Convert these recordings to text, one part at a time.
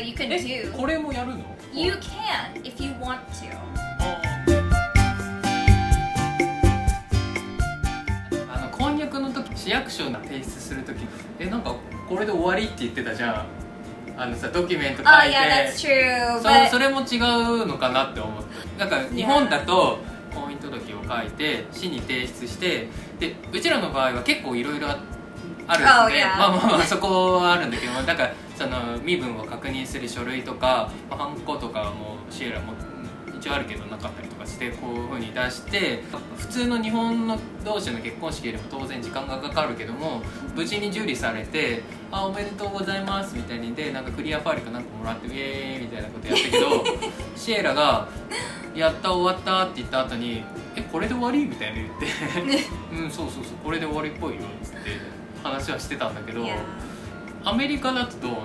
You can do. これもやるの？ You can if you want to. 婚約の時、市役所に提出する時、なんかこれで終わりって言ってたじゃん。さ、ドキュメント書いて。Oh yeah, that's true. それも違うのかなって思って。なんか日本だと婚姻届を書いて市に提出して、でうちらの場合は結構いろいろあるので、まあそこはあるんだけど、だからその身分を確認する書類とか、ハンコとかもシエラも一応あるけどなかったりとかして、こういう風に出して、普通の日本の同士の結婚式よりも当然時間がかかるけども、無事に受理されて、おめでとうございますみたいにで、なんかクリアファイルかなんかもらって、イエーイみたいなことやったけどシエラがやった終わったって言った後に、これで終わりみたいな言ってそうこれで終わりっぽいよっつって話はしてたんだけど、アメリカだとどうなの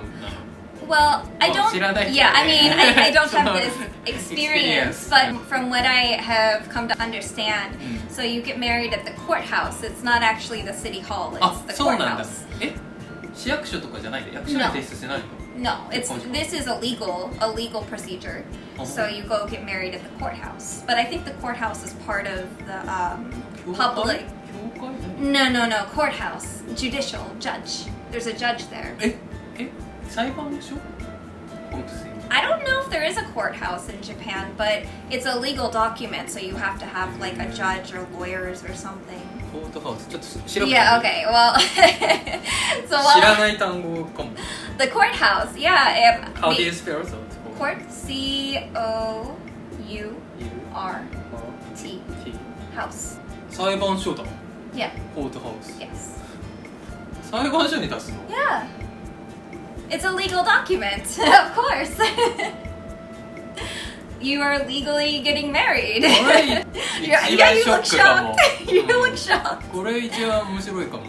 ？Well, I don't. Yeah, I mean, I don't have this experience, but from what I have come to understand, so you get married at the courthouse. It's not actually the city hall. It's the courthouse. 市役所とかじゃないの？役所に提出してないの？No, this is a legal procedure. So you go get married at the courthouse. But I think the courthouse is part of the public. No, courthouse, judicial, judge. There's a judge there. 裁判所？ I don't know if there is a courthouse in Japan, but it's a legal document, so you have to have like a judge or lawyers or something. コートハウス、ちょっと調べて。Yeah, okay. Well, so 知らない単語かも。The courthouse, yeah. How do you spell it? Court, C-O-U-R-T, house. 裁判所だ。Yeah. コートハウス。Yes. 裁判所に出すの？ Yeah. It's a legal document, of course. You are legally getting married. Yeah, you look shocked. You look shocked. これ一番面白いかも。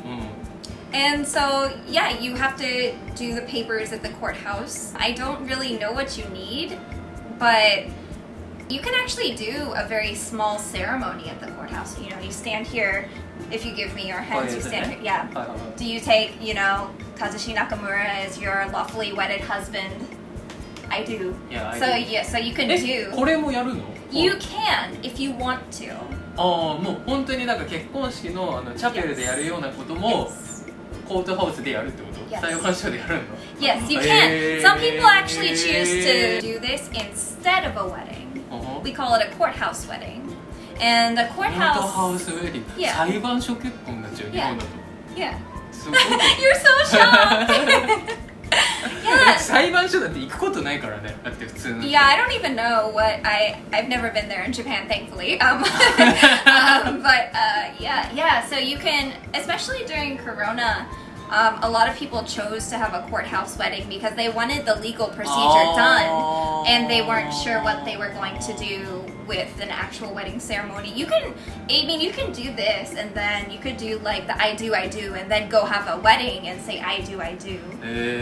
And so, yeah, you have to do the papers at the courthouse. I don't really know what you need, but you can actually do a very small ceremony at the courthouse. You know, you stand here. If you give me your hands, you stand here. Yeah. Do you take, Kazushi Nakamura as your lawfully wedded husband? I do. Yeah, I do. So you can do. これもやるの？ You can if you want to. もう本当になんか結婚式のチャペルでやるようなこともコートハウスでやるってこと？裁判所でやるの？ Yes, you can. Some people actually choose to do this instead of a wedding. We call it a courthouse wedding. And the courthouse. コートハウスウェディング。裁判所結婚になっちゃう日本だと。Yeah. すごい。You're so shocked. Yeah. 裁判所だって行くことないからね。だって普通の。Yeah, I don't even know what I've never been there in Japan, thankfully. Yeah. So you can, especially during Corona. A lot of people chose to have a courthouse wedding because they wanted the legal procedure done, and they weren't sure what they were going to do with an actual wedding ceremony. You can do this, and then you could do like the I do, and then go have a wedding and say I do.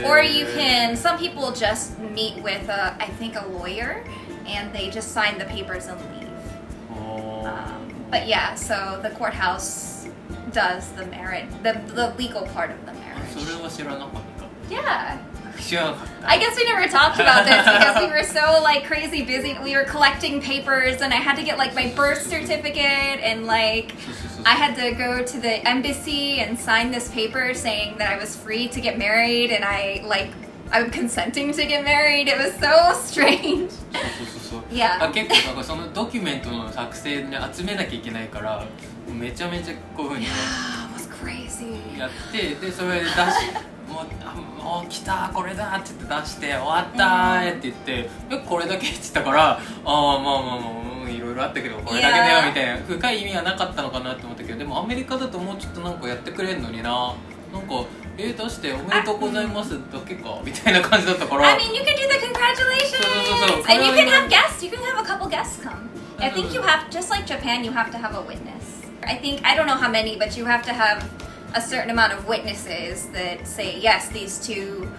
Or you can. Some people just meet with I think a lawyer, and they just sign the papers and leave. But yeah, so the courthouse does the marriage, the legal part of the marriage. それは知らなかった。Yeah. 知らなかった。 I guess we never talked about this because we were so like crazy busy. We were collecting papers, and I had to get like my birth certificate, and like I had to go to the embassy and sign this paper saying that I was free to get married, and I'm consenting to get married. It was so strange. そう。Yeah. 結構なんかそのドキュメントの作成に集めなきゃいけないから、めちゃめちゃこういう風にね。Crazy. やってでそれで出しもう来たこれだって言って出して終わったーって言ってこれだけって言ったからまあいろいろあったけどこれだけだよみたいな深い意味はなかったのかなって思ったけど、でもアメリカだともうちょっとなんかやってくれるのにな、なんか出しておめでとうございますだけかみたいな感じだったから。 I mean, you can do the congratulations. And you can have guests. You can have a couple guests come. I think you have, just like Japan, you have to have a witness. I don't know how many, but you have to have a certain amount of witnesses that say, yes, these two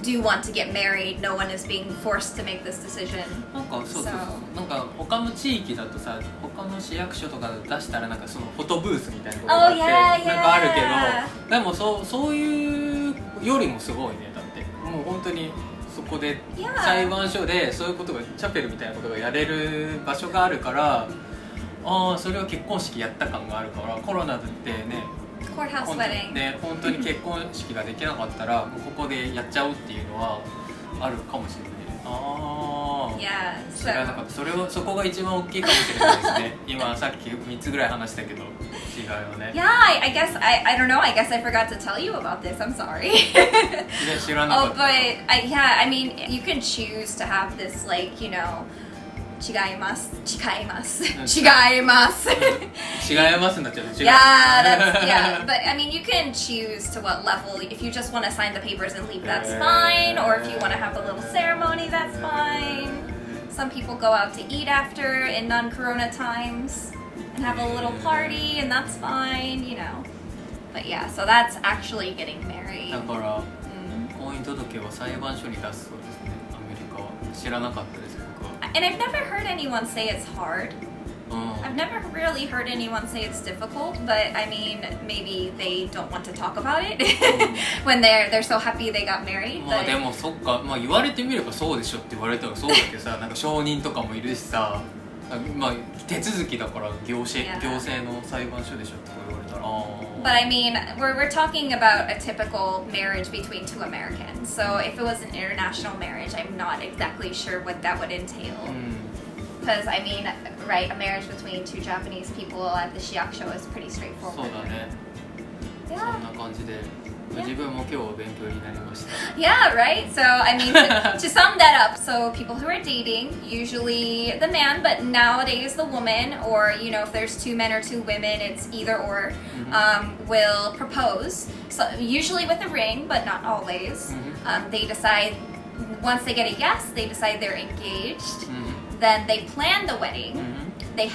do want to get married. No one is being forced to make this decision. なんかそうなんか他の地域だとさ、他の市役所とかで出したらなんかそのフォトブースみたいなのがあって、なんかあるけど、でもそういうよりもすごいね。だってもう本当にそこで Yeah. 裁判所でそういうことがチャペルみたいなことがやれる場所があるから、ああそれは結婚式やった感があるから、コロナってね Courthouse 本当 wedding. にね、本当に結婚式ができなかったらもうここでやっちゃうっていうのはあるかもしれない。ああ、 Yeah. 知らなかった。そこが一番大きいかもしれないですね。今さっき3つぐらい話したけど違うよね。Yeah, I guess I don't know. I guess I forgot to tell you about this. I'm sorry. 知らなか Oh, った。 but yeah, I mean, you can choose to have this, like, you know, 違います。違います。違います。違いますになっちゃう。違う。Yeah, but I mean, you can choose to what level. If you just want to sign the papers and leave, that's fine. Or if you want to have a little ceremony, that's fine. Some people go out to eat after in non-corona times and have a little party, and that's fine, you know. But yeah, so that's actually getting married. だから婚姻届は裁判所に出すそうですね。アメリカは知らなかったです。 And I've never heard anyone say it's hard. I've never really heard anyone say it's difficult, but I mean, maybe they don't want to talk about it when they're so happy they got married. まあでもそっか、まあ言われてみればそうでしょって言われたらそうだけどさ、なんか証人とかもいるしさ、まあ手続きだから行政の裁判所でしょって言われたら。But I mean, we're talking about a typical marriage between two Americans. So if it was an international marriage, I'm not exactly sure what that would entail. Because I mean, right, a marriage between two Japanese people at the shiyakusho is pretty straightforward. そうだね。そんな感じで。自分も今日勉強になりました。 Yeah, right? So, I mean, to sum that up, so people who are dating, usually the man, but nowadays the woman, or, you know, if there's two men or two women, it's either or, will propose. So, usually with a ring, but not always. They decide, once they get a yes, they decide they're engaged. Then they plan the wedding. They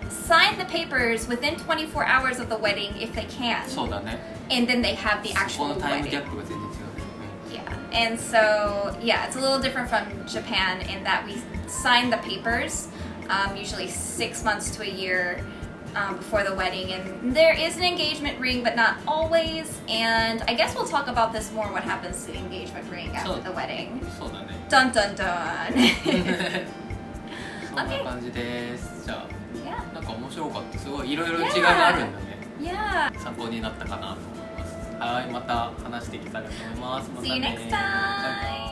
sign the papers within 24 hours of the wedding if they can. そうだね。 And then they have the そこ actual のタイムギャ wedding. ップが全然違うね。Yeah, and so yeah, it's a little different from Japan in that we sign the papers usually 6 months to a year before the wedding, and there is an engagement ring, but not always. And I guess we'll talk about this more. What happens to the engagement ring after the wedding? そうだね。 Dun dun dun. そんな感じです。じゃあ、 Yeah. なんか面白かった。すごいいろいろ違いがあるんだね。 Yeah. 参考になったかなと思います。はい、また話していけたらと思います。また See you ね。 next time.